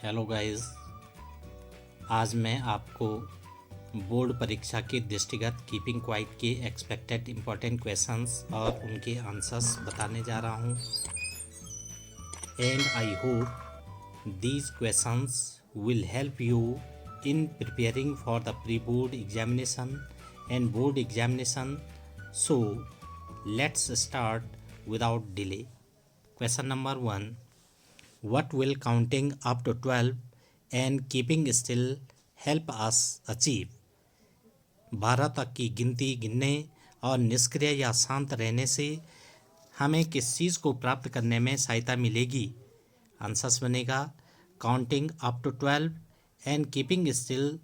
Hello guys. आज मैं आपको बोर्ड परीक्षा के दृष्टिगत कीपिंग क्वाइट के एक्सपेक्टेड इम्पोर्टेंट क्वेश्चंस और उनके आंसर्स बताने जा रहा हूं। And I hope these questions will help you in preparing for the pre-board examination and board examination. So, let's start without delay. Question number 1. What will counting up to 12 and keeping still help us achieve? 12 तक की गिनती गिनने और निष्क्रिय या शांत रहने से हमें किस चीज़ को प्राप्त करने में सहायता मिलेगी? आंसर्स बनेगा counting up to 12 and keeping still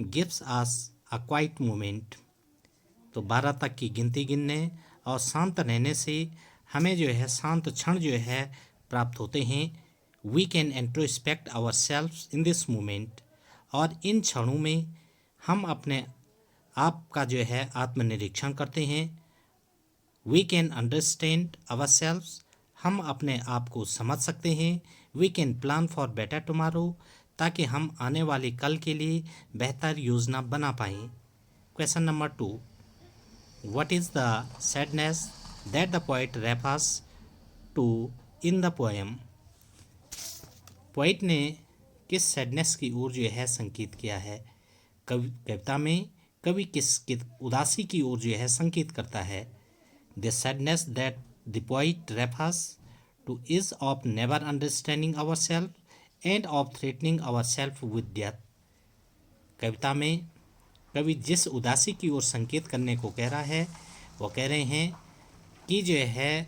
gives us a quiet moment. तो 12 तक की गिनती गिनने और शांत रहने से हमें जो है शांत क्षण जो है प्राप्त होते हैं। We can introspect our self in this moment. और इन क्षणों में हम अपने आप का जो है आत्मनिरीक्षण करते हैं। We can understand our self. हम अपने आप को समझ सकते हैं। We can plan for better tomorrow, ताकि हम आने वाले कल के लिए बेहतर योजना बना पाएँ। Question number 2. What is the sadness that the poet refers to in the poem? Poet ने किस सैडनेस की ओर जो है संकेत किया है? कविता में कवि किस उदासी की ओर जो है संकेत करता है? The sadness that the poet refers to is of never understanding ourselves and of threatening ourselves with death. कविता में कवि जिस उदासी की ओर संकेत करने को कह रहा है वो कह रहे हैं कि जो है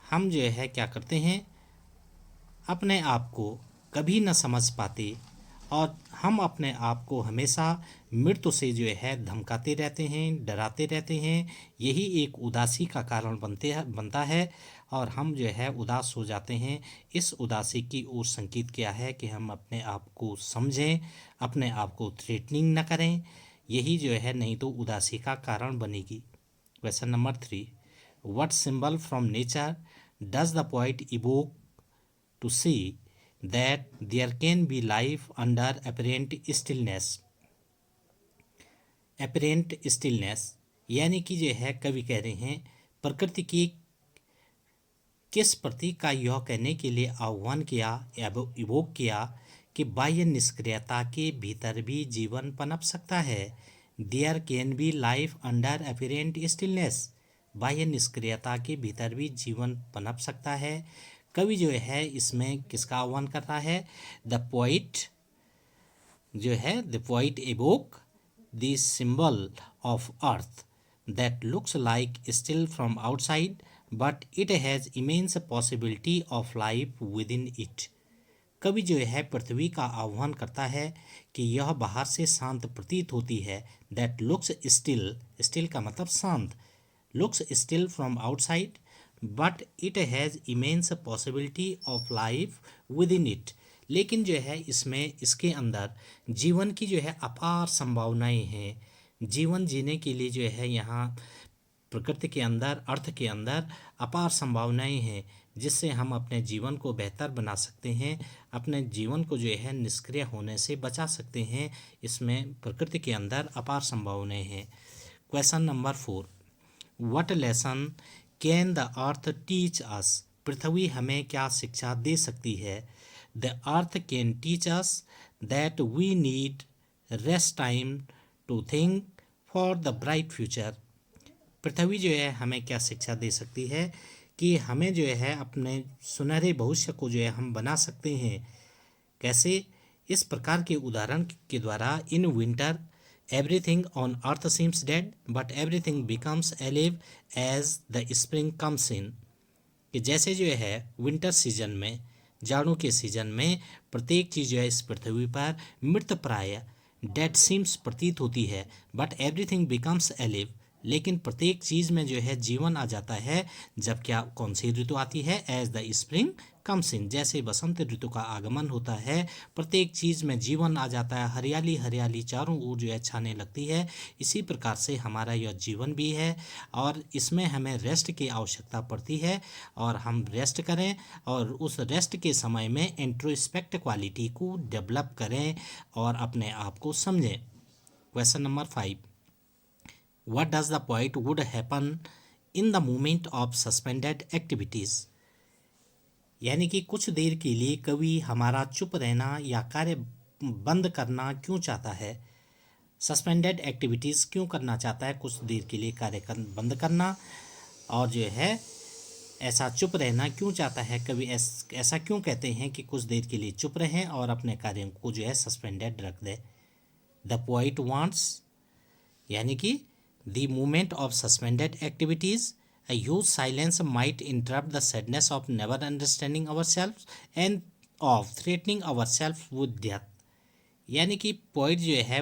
हम जो है क्या करते हैं, अपने आप को कभी न समझ पाते और हम अपने आप को हमेशा मृत्यु से जो है धमकाते रहते हैं, डराते रहते हैं। यही एक उदासी का कारण बनता है और हम जो है उदास हो जाते हैं। इस उदासी की ओर संकेत किया है कि हम अपने आप को समझें, अपने आप को थ्रेटनिंग न करें। यही जो है नहीं तो उदासी का कारण बनेगी। Question number 3. What symbol from nature does the poet evoke to see that there can be life under apparent stillness? Apparent stillness यानी कि जो है कवि कह रहे हैं प्रकृति की किस प्रतीक का यह कहने के लिए आह्वान किया, इवोक किया कि बाह्य निष्क्रियता के भीतर भी जीवन पनप सकता है। There can be life under apparent stillness. बाह्य निष्क्रियता के भीतर भी जीवन पनप सकता है। कवि जो है इसमें किसका आह्वान कर रहा है? द पोइट जो है the poet evoke the symbol of earth that looks like still from outside but it has immense possibility of life with in it. कवि जो है पृथ्वी का आह्वान करता है कि यह बाहर से शांत प्रतीत होती है। दैट लुक्स स्टिल, स्टिल का मतलब शांत, looks still from outside but it has immense possibility of life with in it. लेकिन जो है इसमें इसके अंदर जीवन की जो है अपार संभावनाएं हैं। जीवन जीने के लिए जो है यहाँ प्रकृति के अंदर, अर्थ के अंदर अपार संभावनाएं हैं जिससे हम अपने जीवन को बेहतर बना सकते हैं, अपने जीवन को जो है निष्क्रिय होने से बचा सकते हैं। इसमें प्रकृति के अंदर अपार संभावनाएं हैं। Question number 4. What lesson can the earth teach us? पृथ्वी हमें क्या शिक्षा दे सकती है? The earth can teach us that we need rest time to think for the bright future. पृथ्वी जो है हमें क्या शिक्षा दे सकती है कि हमें जो है अपने सुनहरे भविष्य को जो है हम बना सकते हैं। कैसे? इस प्रकार के उदाहरण के द्वारा in winter everything on earth seems dead but everything becomes alive as the spring comes in. कि जैसे जो है विंटर सीजन में, जाड़ों के सीजन में प्रत्येक चीज़ जो है इस पृथ्वी पर मृत प्राय डेड सीम्स प्रतीत होती है बट एवरीथिंग बिकम्स एलिव, लेकिन प्रत्येक चीज़ में जो है जीवन आ जाता है जब क्या कौन सी ऋतु आती है, as the spring comes in, जैसे बसंत ऋतु का आगमन होता है प्रत्येक चीज़ में जीवन आ जाता है, हरियाली हरियाली चारों ओर जो है छाने लगती है। इसी प्रकार से हमारा यह जीवन भी है और इसमें हमें रेस्ट की आवश्यकता पड़ती है और हम रेस्ट करें और उस रेस्ट के समय में इंट्रोस्पेक्ट क्वालिटी को डेवलप करें और अपने आप को समझें। Question number 5, what does the poet would happen in the moment of suspended activities? यानी कि कुछ देर के लिए कवि हमारा चुप रहना या कार्य बंद करना क्यों चाहता है, सस्पेंडेड एक्टिविटीज़ क्यों करना चाहता है, कुछ देर के लिए कार्य बंद करना और जो है ऐसा चुप रहना क्यों चाहता है, कवि ऐसा क्यों कहते हैं कि कुछ देर के लिए चुप रहें और अपने कार्यों को जो है सस्पेंडेड रख दे। द पोइट वांट्स, यानी कि the movement of suspended activities, a huge silence might interrupt the sadness of never understanding ourselves and of threatening ourselves with death। यानी कि पोइट जो है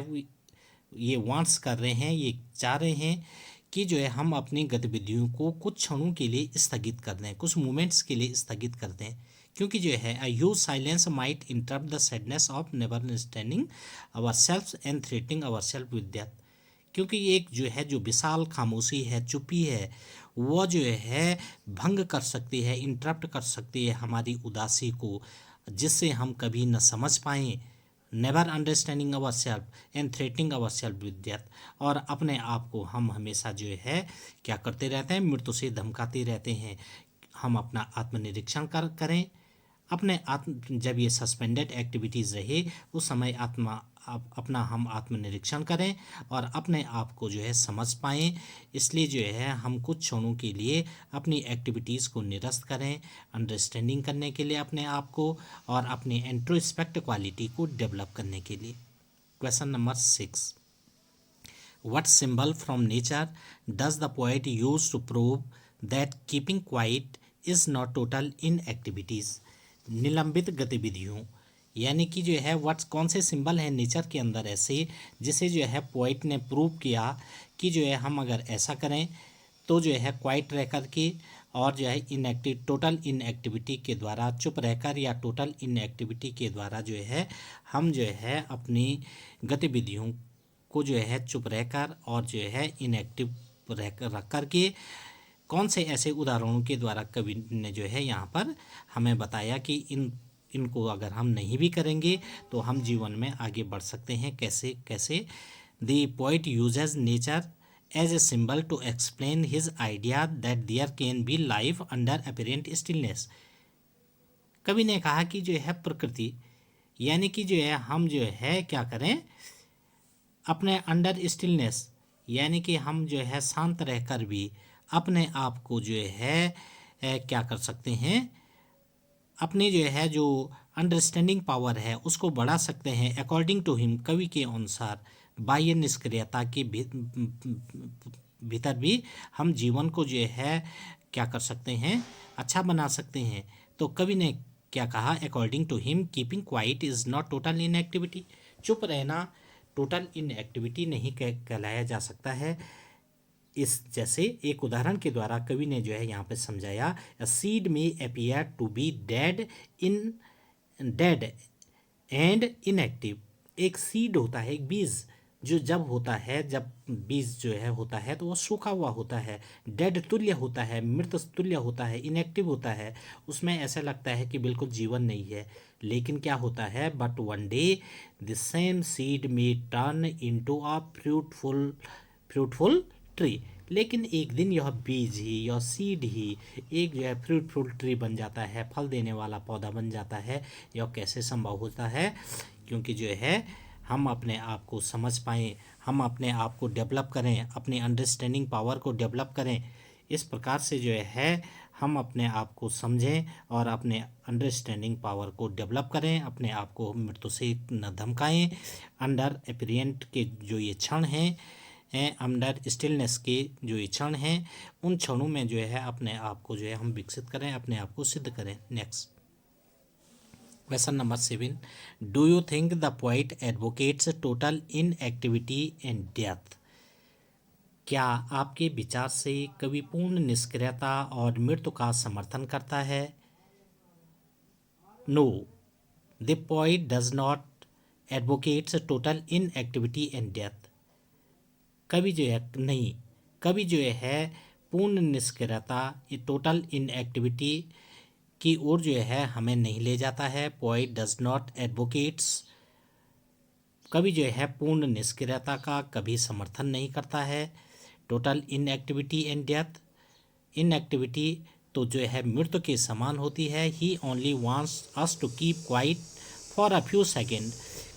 ये वांट्स कर रहे हैं, ये चाह रहे हैं कि जो है हम अपनी गतिविधियों को कुछ क्षणों के लिए स्थगित कर दें, कुछ मोमेंट्स के लिए स्थगित कर दें, क्योंकि जो है a huge silence might interrupt the sadness of never understanding ourselves and threatening ourselves with death। क्योंकि एक जो है जो विशाल खामोशी है, चुप्पी है, वो जो है भंग कर सकती है, इंटरप्ट कर सकती है हमारी उदासी को, जिससे हम कभी न समझ पाएँ, never understanding our self and threatening our self with death, और अपने आप को हम हमेशा जो है क्या करते रहते हैं, मृत्यु से धमकाते रहते हैं। हम अपना आत्मनिरीक्षण करें अपने आत्म, जब ये सस्पेंडेड एक्टिविटीज़ रहे उस समय अपना हम आत्मनिरीक्षण करें और अपने आप को जो है समझ पाएँ। इसलिए जो है हम कुछ क्षणों के लिए अपनी एक्टिविटीज़ को निरस्त करें, अंडरस्टैंडिंग करने के लिए अपने आप को और अपनी इंट्रोस्पेक्ट क्वालिटी को डेवलप करने के लिए। Question number 6, what symbol from nature does the poet use to prove that keeping quiet is not total inactivities? निलंबित गतिविधियों, यानी कि जो है व्हाट्स कौन से सिंबल हैं नेचर के अंदर ऐसे जिसे जो है पोइट ने प्रूव किया कि जो है हम अगर ऐसा करें तो जो है क्वाइट रह कर के और जो है इनएक्टिव टोटल इनएक्टिविटी के द्वारा चुप रहकर या टोटल इनएक्टिविटी के द्वारा जो है हम जो है अपनी गतिविधियों को जो है चुप रहकर और जो है इनएक्टिव रख कर के कौन से ऐसे उदाहरणों के द्वारा कवि ने जो है यहाँ पर हमें बताया कि इनको अगर हम नहीं भी करेंगे तो हम जीवन में आगे बढ़ सकते हैं। कैसे कैसे the poet uses nature as a symbol to explain his idea that there can be life under apparent stillness. कवि ने कहा कि जो है प्रकृति, यानी कि जो है हम जो है क्या करें अपने अंडर स्टिलनेस, यानी कि हम जो है शांत रहकर भी अपने आप को जो है क्या कर सकते हैं, अपनी जो है जो अंडरस्टैंडिंग पावर है उसको बढ़ा सकते हैं। अकॉर्डिंग टू हिम, कवि के अनुसार बाह्य निष्क्रियता के भीतर भी हम जीवन को जो है क्या कर सकते हैं, अच्छा बना सकते हैं। तो कवि ने क्या कहा, according to him keeping quiet is not total inactivity. चुप रहना टोटल इनएक्टिविटी नहीं कहलाया जा सकता है। इस जैसे एक उदाहरण के द्वारा कवि ने जो है यहाँ पे समझाया, अ सीड में appear to be dead and inactive. एक सीड होता है, एक बीज जो जब होता है, जब बीज जो है होता है तो वो सूखा हुआ होता है, डेड तुल्य होता है, मृत तुल्य होता है, इनएक्टिव होता है, उसमें ऐसा लगता है कि बिल्कुल जीवन नहीं है। लेकिन क्या होता है, but one day the same seed may turn into a fruitful tree. लेकिन एक दिन यह बीज ही, यह सीड ही एक जो है फ्रूटफुल ट्री बन जाता है, फल देने वाला पौधा बन जाता है। यह कैसे संभव होता है, क्योंकि जो है हम अपने आप को समझ पाएँ, हम अपने आप को डेवलप करें, अपनी अंडरस्टैंडिंग पावर को डेवलप करें। इस प्रकार से जो है हम अपने आप को समझें और अपने अंडरस्टैंडिंग पावर को डेवलप करें, अपने आप को मृत्यु से न धमकाएं। अंडर एपिरियंट के जो ये क्षण हैं, अंडर स्टिलनेस के जो ये क्षण हैं, उन क्षणों में जो है अपने आप को जो है हम विकसित करें, अपने आप को सिद्ध करें। Next question number 7, do you think the poet advocates total inactivity and death? क्या आपके विचार से कवि पूर्ण निष्क्रियता और मृत्यु का समर्थन करता है? No, the poet does not advocates total inactivity and death. कवि जो है नहीं, कवि जो है पूर्ण निष्क्रियता, ये टोटल इनएक्टिविटी की ओर जो है हमें नहीं ले जाता है। पोइट डज नॉट एडवोकेट्स, कवि जो है पूर्ण निष्क्रियता का कभी समर्थन नहीं करता है। Total inactivity and death, inactivity तो जो है मृत्यु के समान होती है। He only wants us to keep quiet for a few second.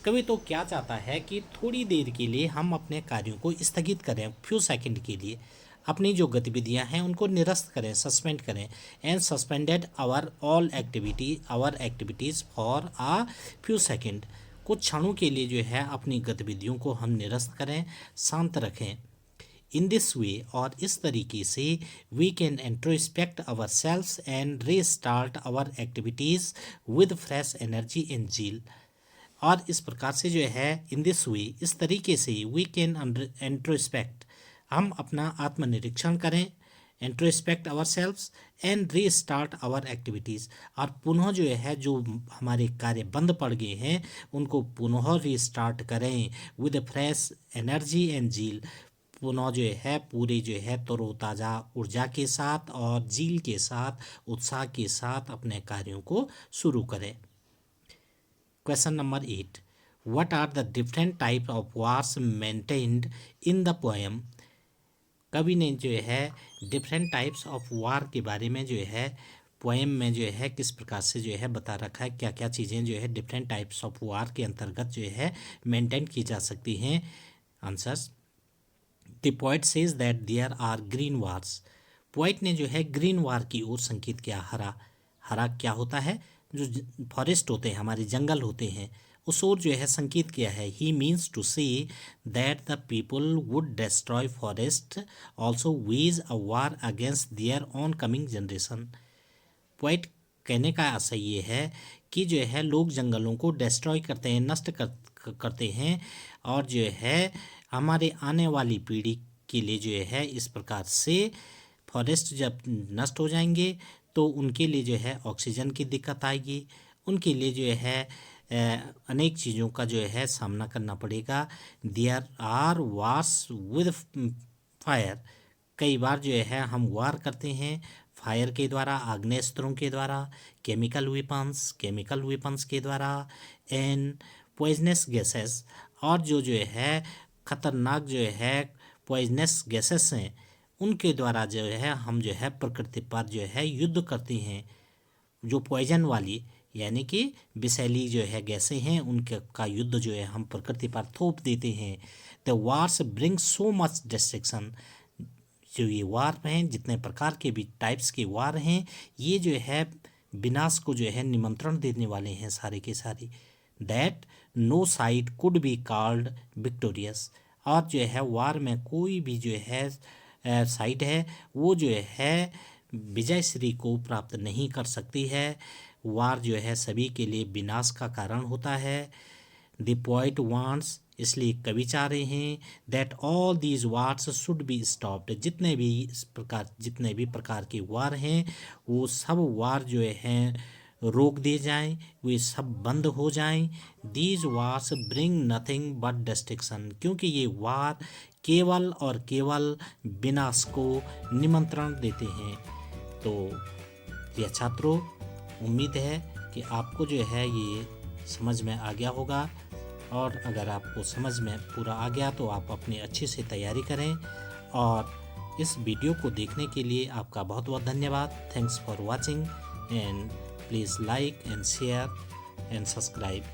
कवि तो क्या चाहता है कि थोड़ी देर के लिए हम अपने कार्यों को स्थगित करें, फ्यू सेकेंड के लिए अपनी जो गतिविधियां हैं उनको निरस्त करें, सस्पेंड करें। And suspended our all activity, our activities for a few second. कुछ क्षणों के लिए जो है अपनी गतिविधियों को हम निरस्त करें, शांत रखें। इन दिस वे, और इस तरीके से we can introspect our selves and restart our activities with fresh energy and zeal. और इस प्रकार से जो है इन दिस वे, इस तरीके से वी कैन इंट्रोस्पेक्ट, हम अपना आत्मनिरीक्षण करें, introspect our selves and restart our activities, और पुनः जो है जो हमारे कार्य बंद पड़ गए हैं उनको पुनः रीस्टार्ट करें विद फ्रेश एनर्जी एंड जील, पुनः जो है पूरे जो है तरोताज़ा ऊर्जा के साथ और जील के साथ, उत्साह के साथ अपने कार्यों को शुरू करें। Question number 8, what are the different type of wars mentioned in the poem. कवि ने जो है डिफरेंट टाइप्स ऑफ वार के बारे में जो है पोएम में जो है किस प्रकार से जो है बता रखा है, क्या क्या चीज़ें जो है डिफरेंट टाइप्स ऑफ वार के अंतर्गत जो है मेंटेन की जा सकती हैं। Answers, the poet says that there are green wars. Poet ने जो है ग्रीन वार की ओर संकेत किया। हरा, हरा क्या होता है, जो फॉरेस्ट होते हैं, हमारे जंगल होते हैं, उस ओर जो है संकेत किया है। He means to say that the people would destroy forest also wage a war against their oncoming generation. Poet कहने का आशय ये है कि जो है लोग जंगलों को डिस्ट्रॉय करते हैं, नष्ट करते हैं, और जो है हमारे आने वाली पीढ़ी के लिए जो है इस प्रकार से फॉरेस्ट जब नष्ट हो जाएंगे तो उनके लिए जो है ऑक्सीजन की दिक्कत आएगी, उनके लिए जो है अनेक चीज़ों का जो है सामना करना पड़ेगा। There are wars with fire, कई बार जो है हम वार करते हैं फायर के द्वारा, आग्नेयास्त्रों के द्वारा, केमिकल वेपन्स के द्वारा, एंड पॉइजनस गैसेस, और जो है खतरनाक जो है पॉइजनस गैसेस हैं उनके द्वारा जो है हम जो है प्रकृति पर जो है युद्ध करते हैं। जो पॉइजन वाली यानी कि विषैली जो है गैसें हैं उनके का युद्ध जो है हम प्रकृति पर थोप देते हैं। The wars bring so much destruction, जो ये वार हैं, जितने प्रकार के भी टाइप्स के वार हैं, ये जो है विनाश को जो है निमंत्रण देने वाले हैं सारे के सारे। That no side could be called victorious, और जो है वार में कोई भी जो है साइड है वो जो है विजय श्री को प्राप्त नहीं कर सकती है। वार जो है सभी के लिए विनाश का कारण होता है। द पोइट वांट्स, इसलिए कवि चाह रहे हैं that all these wars should be stopped, जितने भी प्रकार के वार हैं वो सब वार जो हैं रोक दिए जाएं, वे सब बंद हो जाएं। These wars bring nothing but destruction, क्योंकि ये वार केवल और केवल विनाश को निमंत्रण देते हैं। तो प्रिय छात्रों, उम्मीद है कि आपको जो है ये समझ में आ गया होगा, और अगर आपको समझ में पूरा आ गया तो आप अपनी अच्छी से तैयारी करें। और इस वीडियो को देखने के लिए आपका बहुत बहुत धन्यवाद। Thanks for watching and please like and share and subscribe.